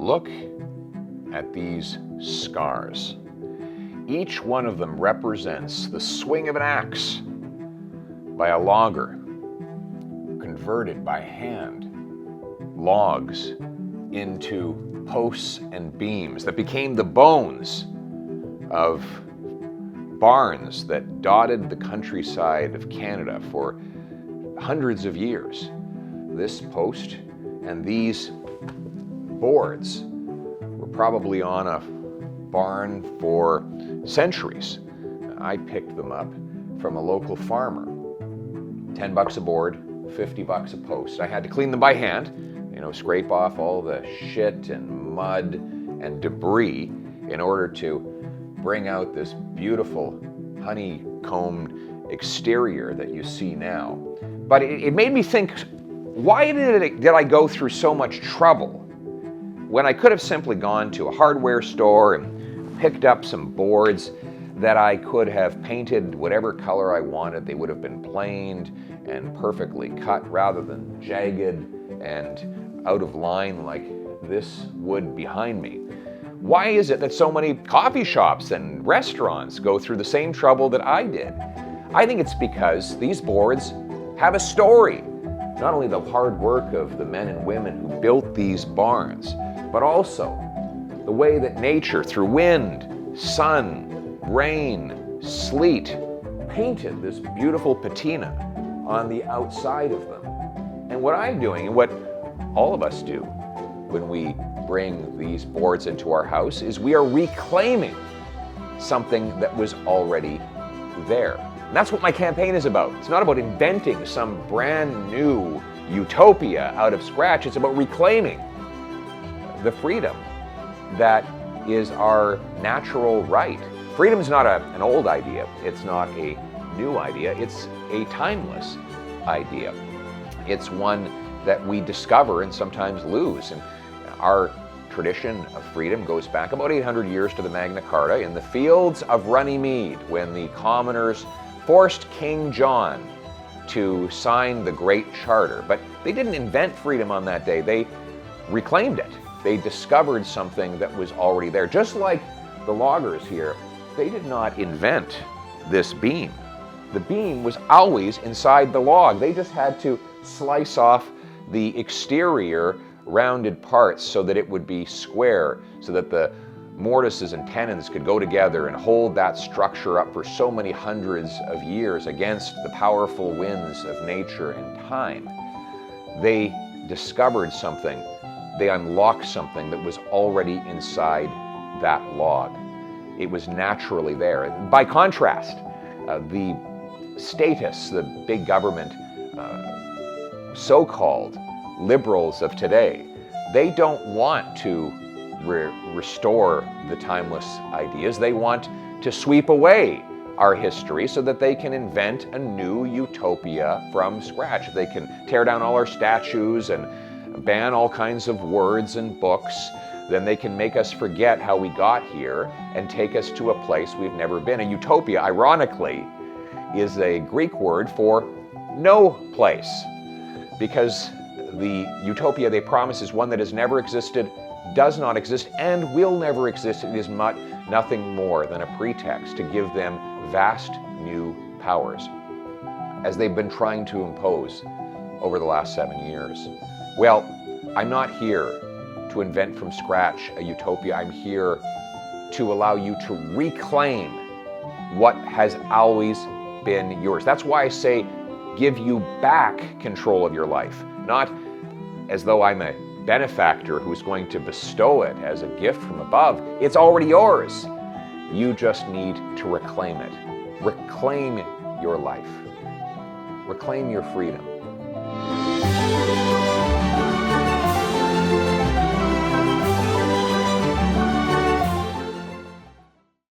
Look at these scars. Each one of them represents the swing of an axe by a logger, converted by hand, logs into posts and beams that became the bones of barns that dotted the countryside of Canada for hundreds of years. This post and these boards were probably on a barn for centuries. I picked them up from a local farmer. $10 a board, $50 a post. I had to clean them by hand, scrape off all the shit and mud and debris in order to bring out this beautiful honeycombed exterior that you see now. But it made me think, why did I go through so much trouble when I could have simply gone to a hardware store and picked up some boards that I could have painted whatever color I wanted? They would have been planed and perfectly cut rather than jagged and out of line like this wood behind me. Why is it that so many coffee shops and restaurants go through the same trouble that I did? I think it's because these boards have a story. Not only the hard work of the men and women who built these barns, but also the way that nature, through wind, sun, rain, sleet, painted this beautiful patina on the outside of them. And what I'm doing, and what all of us do when we bring these boards into our house, is we are reclaiming something that was already there. And that's what my campaign is about. It's not about inventing some brand new utopia out of scratch. It's about reclaiming the freedom that is our natural right. Freedom is not an old idea. It's not a new idea. It's a timeless idea. It's one that we discover and sometimes lose. And our tradition of freedom goes back about 800 years to the Magna Carta in the fields of Runnymede, when the commoners forced King John to sign the Great Charter. But they didn't invent freedom on that day. They reclaimed it. They discovered something that was already there. Just like the loggers here, they did not invent this beam. The beam was always inside the log. They just had to slice off the exterior rounded parts so that it would be square, so that the mortises and tenons could go together and hold that structure up for so many hundreds of years against the powerful winds of nature and time. They discovered something. They unlocked something that was already inside that log. It was naturally there. By contrast, the statists, the big government, so-called liberals of today, they don't want to restore the timeless ideas. They want to sweep away our history so that they can invent a new utopia from scratch. If they can tear down all our statues and ban all kinds of words and books, then they can make us forget how we got here and take us to a place we've never been. A utopia, ironically, is a Greek word for no place, because the utopia they promise is one that has never existed, does not exist, and will never exist. It is nothing more than a pretext to give them vast new powers, as they've been trying to impose over the last 7 years. Well, I'm not here to invent from scratch a utopia. I'm here to allow you to reclaim what has always been yours. That's why I say give you back control of your life, not as though I'm a benefactor who's going to bestow it as a gift from above. It's already yours. You just need to reclaim it. Reclaim your life. Reclaim your freedom.